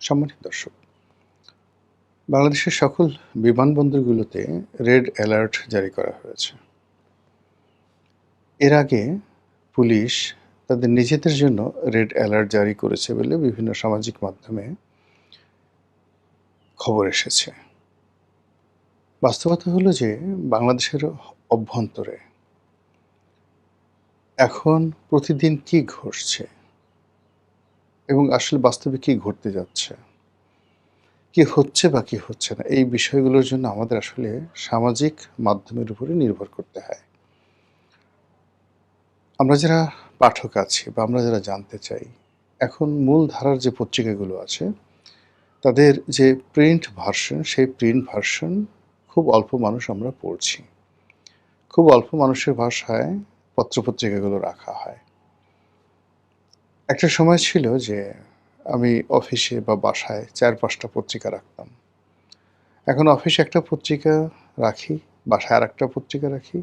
সম্মানিত দর্শক, বাংলাদেশের সকল বিমানবন্দরগুলোতে রেড অ্যালার্ট জারি করা হয়েছে। এর আগে পুলিশ তাদের নিজেদের জন্য রেড অ্যালার্ট জারি করেছে বলে বিভিন্ন সামাজিক মাধ্যমে খবর এসেছে। বাস্তবতা হলো যে বাংলাদেশের অভ্যন্তরে এখন প্রতিদিন কি ঘটছে এবং আসলে বাস্তবে কি ঘটতে যাচ্ছে, কি হচ্ছে বা কি হচ্ছে না, এই বিষয়গুলোর জন্য আমাদের আসলে সামাজিক মাধ্যমের উপরে নির্ভর করতে হয়। আমরা যারা পাঠক আছি বা আমরা যারা জানতে চাই, এখন মূল ধারার যে পত্রিকাগুলো আছে, তাদের যে প্রিন্ট ভার্সন, সেই প্রিন্ট ভার্সন খুব অল্প মানুষ আমরা পড়ছি। খুব অল্প মানুষের ভাষায় পত্রপত্রিকাগুলো রাখা হয়। একটা সময় ছিল যে আমি অফিসে বা বাসায় ৪-৫টা পত্রিকা রাখতাম। এখন অফিসে একটা পত্রিকা রাখি, বাসায় আরেকটা পত্রিকা রাখি।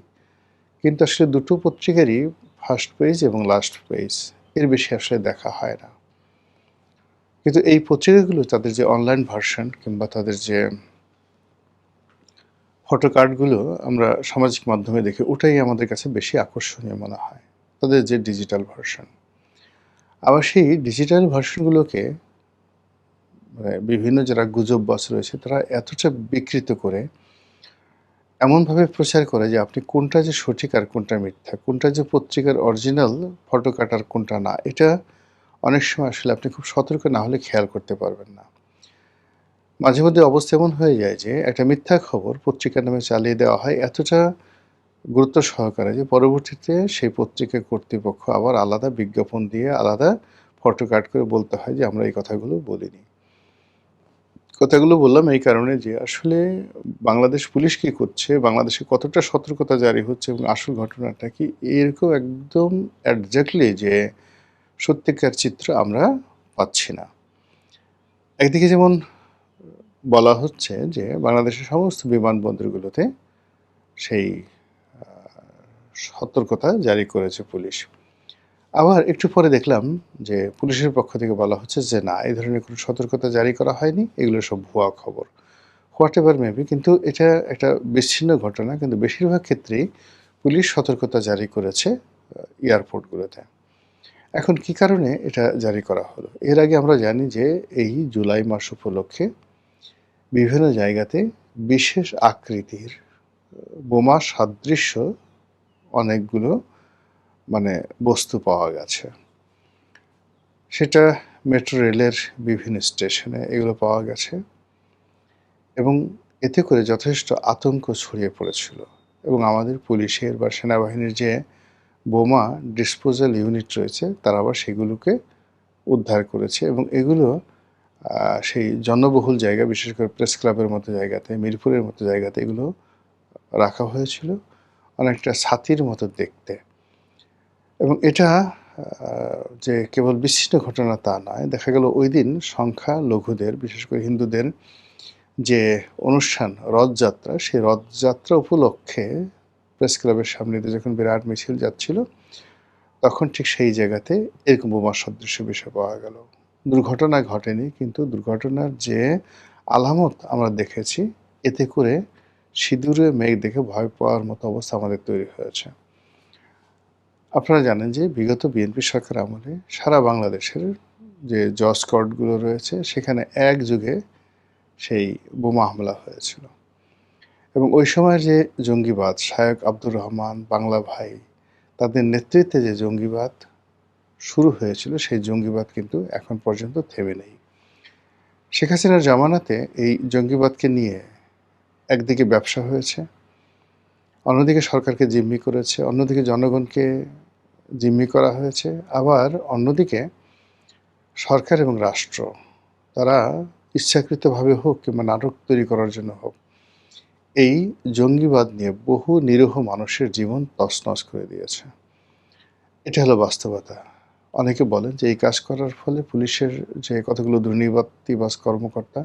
কিন্তু আসলে দুটো পত্রিকারই ফার্স্ট পেজ এবং লাস্ট পেজ, এর বেশি আসলে দেখা হয় না। কিন্তু এই পত্রিকাগুলো তাদের যে অনলাইন ভার্সন কিংবা তাদের যে ফটো কার্ডগুলো আমরা সামাজিক মাধ্যমে দেখি, ওটাই আমাদের কাছে বেশি আকর্ষণীয় মনে হয়, তাদের যে ডিজিটাল ভার্সন। আবার সেই ডিজিটাল ভার্সনগুলোকে বিভিন্ন যারা গুজববাজ রয়েছে তারা এতটা বিকৃত করে, এমনভাবে প্রচার করে যে আপনি কোনটা যে সঠিক আর কোনটা মিথ্যা, কোনটা যে পত্রিকার অরিজিনাল ফটো কার্ড আর কোনটা না, এটা অনেক সময় আসলে আপনি খুব সতর্ক না হলে খেয়াল করতে পারবেন না। মাঝে মধ্যে অবস্থা এমন হয়ে যায় যে একটা মিথ্যা খবর পত্রিকার নামে চালিয়ে দেওয়া হয় এতটা গুরুত্ব সহকারে যে পরবর্তীতে সেই পত্রিকা কর্তৃপক্ষ আবার আলাদা বিজ্ঞাপন দিয়ে আলাদা ফটো কাট করে বলতে হয় যে আমরা এই কথাগুলো বলিনি। কথাগুলো বললাম এই কারণে যে আসলে বাংলাদেশ পুলিশ কী করছে, বাংলাদেশে কতটা সতর্কতা জারি হচ্ছে এবং আসল ঘটনাটা কি, এরকম একদম একজ্যাক্টলি যে সত্যিকার চিত্র আমরা পাচ্ছি না। একদিকে যেমন বলা হচ্ছে যে বাংলাদেশের সমস্ত বিমানবন্দরগুলোতে সেই সতর্কতা জারি করেছে পুলিশ। আবার একটু পরে দেখলাম যে পুলিশের পক্ষ থেকে বলা হচ্ছে যে না, এই ধরনের কোনো সতর্কতা জারি করা হয়নি, এগুলো সব ভুয়া খবর। হোয়াট এভার মেবি, কিন্তু এটা একটা বিচ্ছিন্ন ঘটনা, কিন্তু বেশিরভাগ ক্ষেত্রেই পুলিশ সতর্কতা জারি করেছে এয়ারপোর্টগুলোতে। এখন কী কারণে এটা জারি করা হলো? এর আগে আমরা জানি যে এই জুলাই মাস উপলক্ষে বিভিন্ন জায়গাতে বিশেষ আকৃতির বোমা সাদৃশ্য অনেকগুলো বস্তু পাওয়া গেছে। সেটা মেট্রো রেলের বিভিন্ন স্টেশনে এগুলো পাওয়া গেছে এবং এতে করে যথেষ্ট আতঙ্ক ছড়িয়ে পড়েছিল এবং আমাদের পুলিশের বা সেনাবাহিনীর যে বোমা ডিসপোজাল ইউনিট রয়েছে তারা আবার সেগুলোকে উদ্ধার করেছে এবং এগুলো সেই জনবহুল জায়গা, বিশেষ করে প্রেস ক্লাবের মতো জায়গাতে, মিরপুরের মতো জায়গাতে এগুলো রাখা হয়েছিল, অনেকটা ছাতির মতো দেখতে। এবং এটা যে কেবল বিচ্ছিন্ন ঘটনা তা নয়, দেখা গেল ওই দিন সংখ্যালঘুদের, বিশেষ করে হিন্দুদের যে অনুষ্ঠান রথযাত্রা, সেই রথযাত্রা উপলক্ষে প্রেস ক্লাবের সামনে দিয়ে যখন বিরাট মিছিল যাচ্ছিল, তখন ঠিক সেই জায়গাতে এরকম বোমা সদৃশ্য বিষয় পাওয়া গেল। দুর্ঘটনা ঘটেনি, কিন্তু দুর্ঘটনার যে আলামত আমরা দেখেছি, এতে করে সিঁদুরে মেঘ দেখে ভয় পাওয়ার মতো অবস্থা আমাদের তৈরি হয়েছে। আপনারা জানেন যে বিগত বিএনপি সরকার আমলে সারা বাংলাদেশের যে জজ কোর্টগুলো রয়েছে সেখানে একযোগে সেই বোমা হামলা হয়েছিল এবং ওই সময়ের যে জঙ্গিবাদ, শায়ক আব্দুর রহমান, বাংলা ভাই, তাদের নেতৃত্বে যে জঙ্গিবাদ শুরু হয়েছিল, সেই জঙ্গিবাদ কিন্তু এখন পর্যন্ত থেমে নেই। শেখ হাসিনার জামানাতে এই জঙ্গিবাদকে নিয়ে একদিকে ব্যবসা হয়েছে, অন্যদিকে সরকারকে জিম্মি করেছে, অন্যদিকে জনগণকে জিম্মি করা হয়েছে, আবার অন্যদিকে সরকার এবং রাষ্ট্র তারা ইচ্ছাকৃতভাবে হোক কিংবা নাটক তৈরি করার জন্য হোক, এই জঙ্গিবাদ নিয়ে বহু নিরীহ মানুষের জীবন তছনছ করে দিয়েছে। এটা হলো বাস্তবতা। অনেকে বলেন যে এই কাজ করার ফলে পুলিশের যে কতগুলো দুর্নীতিবাজ কর্মকর্তা,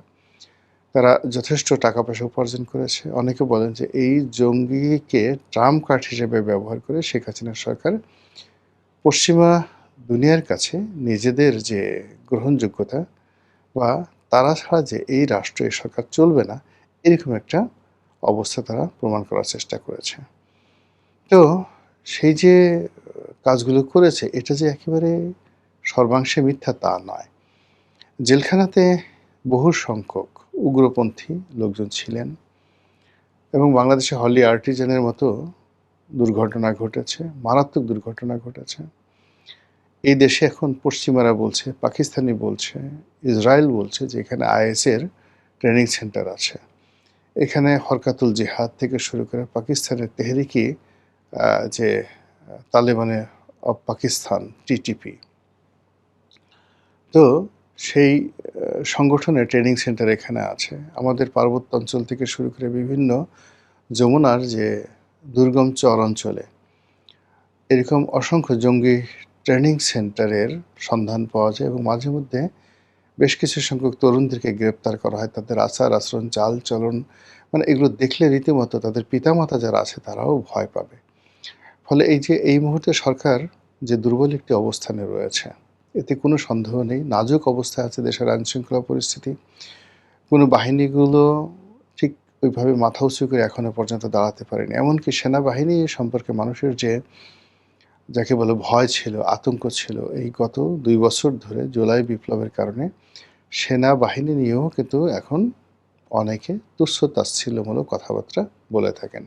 তারা যথেষ্ট টাকা পয়সা উপার্জন করেছে। অনেকে বলেন যে এই জঙ্গিকে ট্রাম্প কার্ড হিসেবে ব্যবহার করে শেখ হাসিনার সরকার পশ্চিমা দুনিয়ার কাছে নিজেদের যে গ্রহণযোগ্যতা বা তারা ছাড়া যে এই রাষ্ট্র, এই সরকার চলবে না, এরকম একটা অবস্থা তারা প্রমাণ করার চেষ্টা করেছে। তো সেই যে কাজগুলো করেছে, এটা যে একেবারে সর্বাংশে মিথ্যা তা নয়। জেলখানাতে বহু সংখ্যক উগ্রপন্থী লোকজন ছিলেন এবং বাংলাদেশে হলি আর্টিজানের মতো দুর্ঘটনা ঘটেছে, মারাত্মক দুর্ঘটনা ঘটেছে। এই দেশে এখন পশ্চিমারা বলছে, পাকিস্তানি বলছে, ইসরায়েল বলছে যে এখানে আইএসের ট্রেনিং সেন্টার আছে। এখানে হরকাতুল জিহাদ থেকে শুরু করে পাকিস্তানের তেহরিকি যে তালেবানে অফ পাকিস্তান টিটিপি, তো সেই সংগঠনের ট্রেনিং সেন্টার এখানে আছে। আমাদের পার্বত্য অঞ্চল থেকে শুরু করে বিভিন্ন যমুনার যে দুর্গম চর অঞ্চলে এরকম অসংখ্য জঙ্গি ট্রেনিং সেন্টারের সন্ধান পাওয়া যায় এবং মাঝে মধ্যে বেশ কিছু সংখ্যক তরুণদেরকে গ্রেপ্তার করা হয়। তাদের আচার আচরণ, চাল চলন, মানে এগুলো দেখলে রীতিমতো তাদের পিতামাতা যারা আছে তারাও ভয় পাবে। ফলে এই যে এই মুহূর্তে সরকার যে দুর্বল একটি অবস্থানে রয়েছে, এতে কোনো সন্দেহ নেই। নাজুক অবস্থায় আছে দেশের আইনশৃঙ্খলা পরিস্থিতি। কোনো বাহিনীগুলো ঠিক ওইভাবে মাথা উঁচু করে এখনো পর্যন্ত দাঁড়াতে পারেনি। এমনকি সেনাবাহিনী সম্পর্কে মানুষের যে যাকে বলে ভয় ছিল, আতঙ্ক ছিল, এই গত ২ বছর ধরে জুলাই বিপ্লবের কারণে সেনাবাহিনী নিয়েও কিন্তু এখন অনেকে তুচ্ছ-তাচ্ছিল্যমূলক কথাবার্তা বলে থাকেন।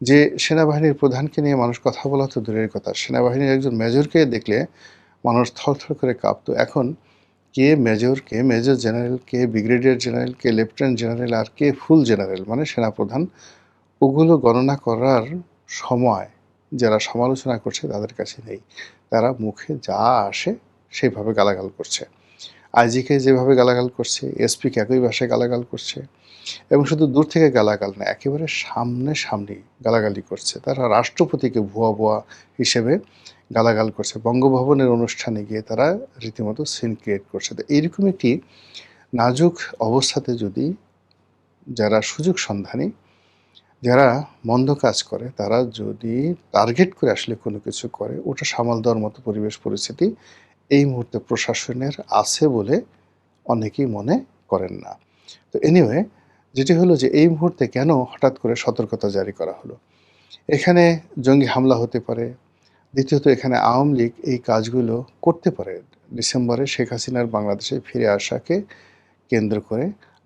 যে সেনাবাহিনীর প্রধানকে নিয়ে মানুষ কথা বলা তো দূরের কথা, সেনাবাহিনীর একজন মেজরকে দেখলে মানুষ থরথর করে কাঁপত। এখন কে মেজর, কে মেজর জেনারেল, কে ব্রিগেডিয়ার জেনারেল, কে লেফটেন্যান্ট জেনারেল আর কে ফুল জেনারেল মানে সেনাপ্রধান, ওগুলো গণনা করার সময় যারা সমালোচনা করছে তাদের কাছে নেই। তারা মুখে যা আসে সেভাবে গালাগাল করছে। আইজিকে যেভাবে গালাগাল করছে, এসপিকে একই ভাষায় গালাগাল করছে এবং শুধু দূর থেকে গালাগাল না, একেবারে সামনাসামনি গালাগালি করছে। তারা রাষ্ট্রপতিকে ভুয়া ভুয়া হিসেবে গালাগাল করছে। বঙ্গভবনের অনুষ্ঠানে গিয়ে তারা রীতিমতো সিন ক্রিয়েট করছে। তো এইরকম একটি নাজুক অবস্থাতে যদি যারা সুযোগ সন্ধানী, যারা মন্দ কাজ করে, তারা যদি টার্গেট করে আসলে কোনো কিছু করে, ওটা সামাল দেওয়ার মতো পরিবেশ পরিস্থিতি এই মুহূর্তে প্রশাসনের আছে বলে অনেকেই মনে করেন না। তো এনিওয়ে, যেটি হলো যে এই মুহূর্তে কেন হঠাৎ করে সতর্কতা জারি করা হলো? এখানে জঙ্গি হামলা হতে পারে। দ্বিতীয়ত এখানে আওয়ামী লীগ এই কাজগুলো করতে পারে। ডিসেম্বরে শেখ হাসিনার বাংলাদেশে ফিরে আসাকে কেন্দ্র করে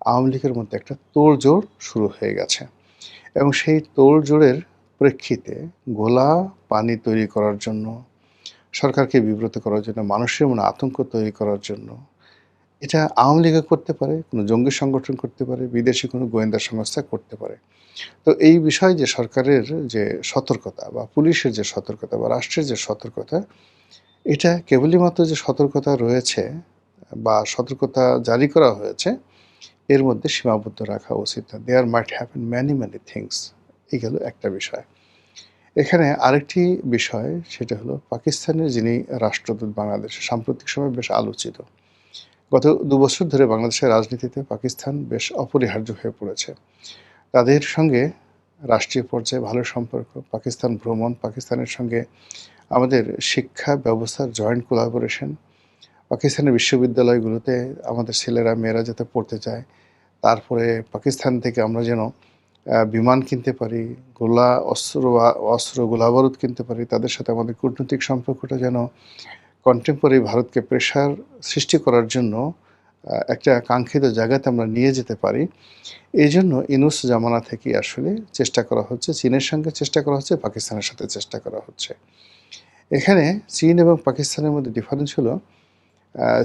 আওয়ামী লীগের মধ্যে একটা তোড়জোড় শুরু হয়ে গেছে এবং সেই তোড়জোড়ের প্রেক্ষিতে ঘোলা পানি তৈরি করার জন্য, সরকারকে বিব্রত করার জন্য, মানুষের মনে আতঙ্ক তৈরি করার জন্য, এটা আওয়ামী লীগও করতে পারে, কোনো জঙ্গি সংগঠন করতে পারে, বিদেশি কোনো গোয়েন্দা সংস্থা করতে পারে। তো এই বিষয়ে যে সরকারের যে সতর্কতা বা পুলিশের যে সতর্কতা বা রাষ্ট্রের যে সতর্কতা, এটা কেবলই মাত্র যে সতর্কতা রয়েছে বা সতর্কতা জারি করা হয়েছে এর মধ্যে সীমাবদ্ধ রাখা উচিত না। দেয়ার মাইট হ্যাপেন ম্যানি থিংস। এই গেল একটা বিষয়। এখানে আরেকটি বিষয়, সেটা হলো পাকিস্তানের যিনি রাষ্ট্রদূত বাংলাদেশে সাম্প্রতিক সময়ে বেশ আলোচিত। গত ২ বছর ধরে বাংলাদেশের রাজনীতিতে পাকিস্তান বেশ অপরিহার্য হয়ে পড়েছে। তাদের সঙ্গে রাষ্ট্রীয় পর্যায়ে ভালো সম্পর্ক, পাকিস্তান ভ্রমণ, পাকিস্তানের সঙ্গে আমাদের শিক্ষা ব্যবস্থার জয়েন্ট কোলাবোরেশন, পাকিস্তানের বিশ্ববিদ্যালয়গুলোতে আমাদের ছেলেরা মেয়েরা যাতে পড়তে চায়, তারপরে পাকিস্তান থেকে আমরা যেন বিমান কিনতে পারি, অস্ত্র গোলাবারুদ কিনতে পারি, তাদের সাথে আমাদের কূটনৈতিক সম্পর্কটা যেন কন্টেম্পোরারি ভারতকে প্রেশার সৃষ্টি করার জন্য একটা কাঙ্ক্ষিত জায়গাতে আমরা নিয়ে যেতে পারি। এইজন্য ইউনূস জামানা থেকেই আসলে চেষ্টা করা হচ্ছে, চীনের সঙ্গে চেষ্টা করা হচ্ছে, পাকিস্তানের সাথে চেষ্টা করা হচ্ছে। এখানে চীন এবং পাকিস্তানের মধ্যে ডিফারেন্স হলো,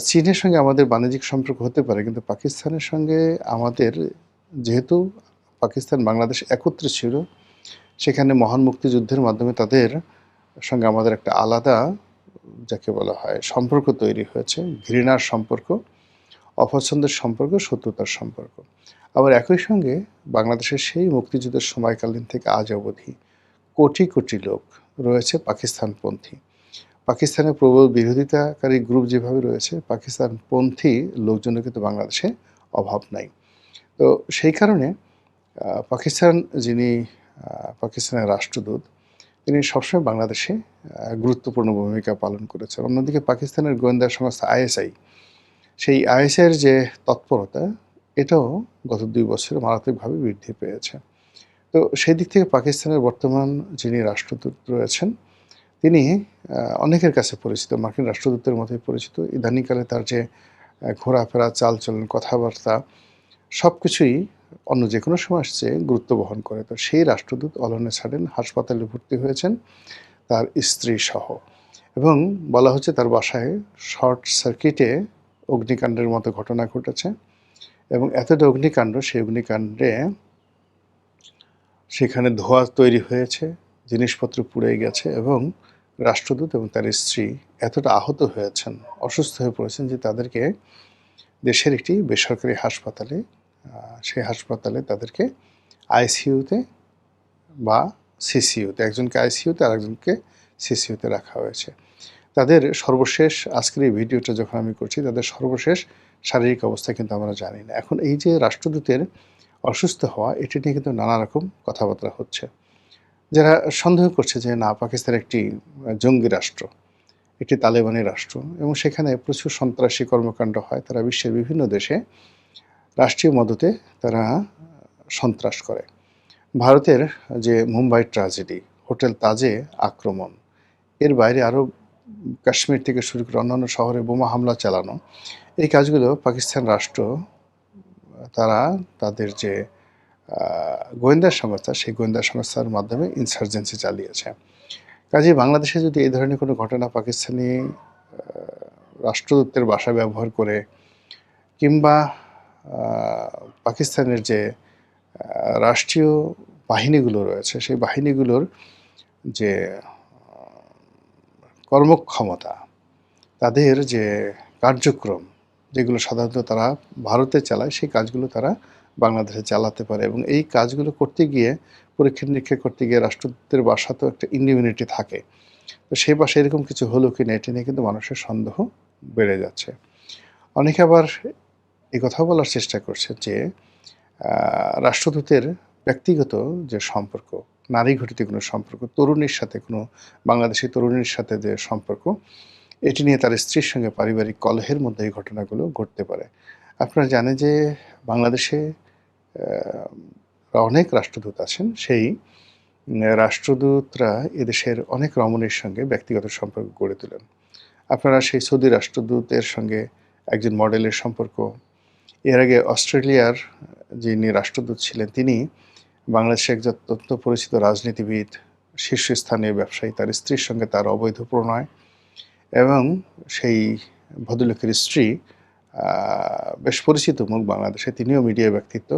চীনের সঙ্গে আমাদের বাণিজ্যিক সম্পর্ক হতে পারে, কিন্তু পাকিস্তানের সঙ্গে আমাদের, যেহেতু পাকিস্তান বাংলাদেশ একত্রে ছিল, সেখানে মহান মুক্তিযুদ্ধের মাধ্যমে তাদের সঙ্গে আমাদের একটা আলাদা যাকে বলা হয় সম্পর্ক তৈরি হয়েছে, ঘৃণার সম্পর্ক, অপছন্দের সম্পর্ক, শত্রুতার সম্পর্ক। আবার একই সঙ্গে বাংলাদেশের সেই মুক্তিযুদ্ধের সময়কালীন থেকে আজ অবধি কোটি কোটি লোক রয়েছে পাকিস্তানপন্থী। পাকিস্তানের প্রবল বিরোধিতাকারী গ্রুপ যেভাবে রয়েছে, পাকিস্তানপন্থী লোকজনের কিন্তু বাংলাদেশে অভাব নাই। তো সেই কারণে পাকিস্তান যিনি পাকিস্তানের রাষ্ট্রদূত, তিনি সবসময় বাংলাদেশে গুরুত্বপূর্ণ ভূমিকা পালন করেছেন। অন্যদিকে পাকিস্তানের গোয়েন্দা সংস্থা আইএসআই, সেই আইএসের যে তৎপরতা, এটাও গত ২ বছরে মারাত্মকভাবে বৃদ্ধি পেয়েছে। তো সেই দিক থেকে পাকিস্তানের বর্তমান যিনি রাষ্ট্রদূত রয়েছেন, তিনি অনেকের কাছে পরিচিত, মার্কিন রাষ্ট্রদূতের মতোই পরিচিত। ইদানিংকালে তার যে ঘোরাফেরা, চালচলন, কথাবার্তা সবকিছুই অন্য যেকোনো সময়ের চেয়ে গুরুত্ব বহন করে। তো সেই রাষ্ট্রদূত অলনে ছাড়েন, হাসপাতালে ভর্তি হয়েছেন তার স্ত্রীসহ, এবং বলা হচ্ছে তার বাসায় শর্ট সার্কিটে অগ্নিকাণ্ডের মতো ঘটনা ঘটেছে, এবং এতটা অগ্নিকাণ্ড, সেই অগ্নিকাণ্ডে সেখানে ধোঁয়া তৈরি হয়েছে, জিনিসপত্র পুড়ে গেছে, এবং রাষ্ট্রদূত এবং তার স্ত্রী এতটা আহত হয়েছেন, অসুস্থ হয়ে পড়েছেন যে তাদেরকে দেশের একটি বেসরকারি হাসপাতালে, সেই হাসপাতালে তাদেরকে আইসিইউতে বা সিসিইউতে, একজনকে আইসিইউতে আর একজনকে সিসিইউতে রাখা হয়েছে। তাদের সর্বশেষ, আজকের এই ভিডিওটা যখন আমি করছি, তাদের সর্বশেষ শারীরিক অবস্থা কিন্তু আমরা জানি না। এখন এই যে রাষ্ট্রদূতের অসুস্থ হওয়া, এটি নিয়ে কিন্তু নানা রকম কথাবার্তা হচ্ছে। যারা সন্দেহ করছে যে না, পাকিস্তান একটি জঙ্গি রাষ্ট্র, একটি তালেবানি রাষ্ট্র, এবং সেখানে প্রচুর সন্ত্রাসী কর্মকাণ্ড হয়। তারা বিশ্বের বিভিন্ন দেশে রাষ্ট্রীয় মদতে তারা সন্ত্রাস করে। ভারতের যে মুম্বাই ট্র্যাজেডি, হোটেল তাজে আক্রমণ, এর বাইরে আরও কাশ্মীর থেকে শুরু করে অন্যান্য শহরে বোমা হামলা চালানো, এই কাজগুলো পাকিস্তান রাষ্ট্র তারা তাদের যে গোয়েন্দা সংস্থা, সেই গোয়েন্দা সংস্থার মাধ্যমে ইনসার্জেন্সি চালিয়েছে। কাজেই বাংলাদেশে যদি এই ধরনের কোনো ঘটনা পাকিস্তানি রাষ্ট্রদূতের বাসা ব্যবহার করে, কিংবা পাকিস্তানের যে রাষ্ট্রীয় বাহিনীগুলো রয়েছে, সেই বাহিনীগুলোর যে কর্মক্ষমতা, তাদের যে কার্যক্রম, যেগুলো সাধারণত তারা ভারতে চালায়, সেই কাজগুলো তারা বাংলাদেশে চালাতে পারে, এবং এই কাজগুলো করতে গিয়ে, পরীক্ষা নিরীক্ষা করতে গিয়ে রাষ্ট্রদূতের বাসা তো একটা ইমিউনিটি থাকে। তো সেই বাসায় এরকম কিছু হলো কিনা, এটা নিয়ে কিন্তু মানুষের সন্দেহ বেড়ে যাচ্ছে। অনেকে আবার এই কথা বলার চেষ্টা করছে যে রাষ্ট্রদূতের ব্যক্তিগত যে সম্পর্ক, নারী ঘটিত কোনো সম্পর্ক, তরুণীর সাথে, কোনো বাংলাদেশি তরুণীর সাথে যে সম্পর্ক, এটি নিয়ে তার স্ত্রীর সঙ্গে পারিবারিক কলহের মধ্যে এই ঘটনাগুলো ঘটতে পারে। আপনারা জানেন যে বাংলাদেশে অনেক রাষ্ট্রদূত আছেন। সেই রাষ্ট্রদূতরা এদেশের অনেক রমণীর সঙ্গে ব্যক্তিগত সম্পর্ক গড়ে তোলেন। আপনারা সেই সৌদি রাষ্ট্রদূতের সঙ্গে একজন মডেলের সম্পর্ক, এর আগে অস্ট্রেলিয়ার যিনি রাষ্ট্রদূত ছিলেন, তিনি বাংলাদেশে একজন অত্যন্ত পরিচিত রাজনীতিবিদ, শীর্ষস্থানীয় ব্যবসায়ী, তার স্ত্রীর সঙ্গে তার অবৈধ প্রণয়, এবং সেই ভদ্রলোকের স্ত্রী বেশ পরিচিত মুখ বাংলাদেশে, তিনিও মিডিয়া ব্যক্তিত্ব।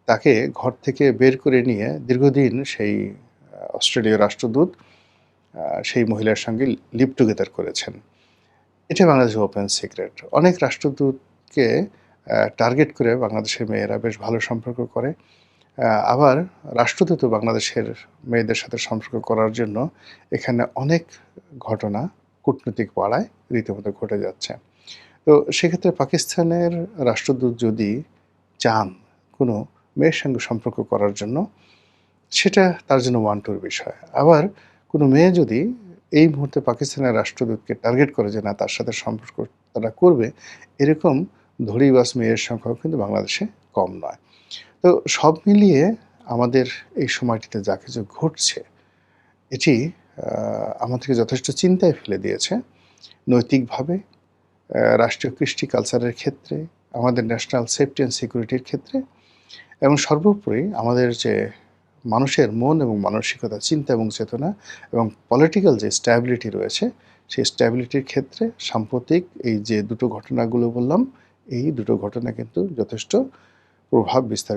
তাকে ঘর থেকে বের করে নিয়ে দীর্ঘদিন সেই অস্ট্রেলীয় রাষ্ট্রদূত সেই মহিলার সঙ্গে লিভ টুগেদার করেছেন। এটা বাংলাদেশের ওপেন সিক্রেট। অনেক রাষ্ট্রদূতকে টার্গেট করে বাংলাদেশের মেয়েরা বেশ ভালো সম্পর্ক করে। আবার রাষ্ট্রদূতও বাংলাদেশের মেয়েদের সাথে সম্পর্ক করার জন্য এখানে অনেক ঘটনা কূটনৈতিক পাড়ায় রীতিমতো ঘটে যাচ্ছে। তো সেক্ষেত্রে পাকিস্তানের রাষ্ট্রদূত যদি চান কোনো মেয়ের সঙ্গে সম্পর্ক করার জন্য, সেটা তার জন্য ওয়ান্টুর বিষয়। আবার কোনো মেয়ে যদি এই মুহূর্তে পাকিস্তানের রাষ্ট্রদূতকে টার্গেট করে যে না, তার সাথে সম্পর্ক তারা করবে, এরকম ধড়িবাজ মেয়ের সংখ্যাও কিন্তু বাংলাদেশে কম নয়। তো সব মিলিয়ে আমাদের এই সময়টিতে যা কিছু ঘটছে, এটি আমাদেরকে যথেষ্ট চিন্তায় ফেলে দিয়েছে। নৈতিকভাবে, রাষ্ট্রীয় কৃষ্টি কালচারের ক্ষেত্রে, আমাদের ন্যাশনাল সেফটি অ্যান্ড সিকিউরিটির ক্ষেত্রে, এবং সর্বোপরি আমাদের যে মানুষের মন এবং মানসিকতা, চিন্তা এবং চেতনা, এবং পলিটিক্যাল যে স্ট্যাবিলিটি রয়েছে, সেই স্ট্যাবিলিটির ক্ষেত্রে সাম্প্রতিক এই যে দুটো ঘটনাগুলো বললাম, এই দুটো ঘটনা কিন্তু যথেষ্ট প্রভাব বিস্তার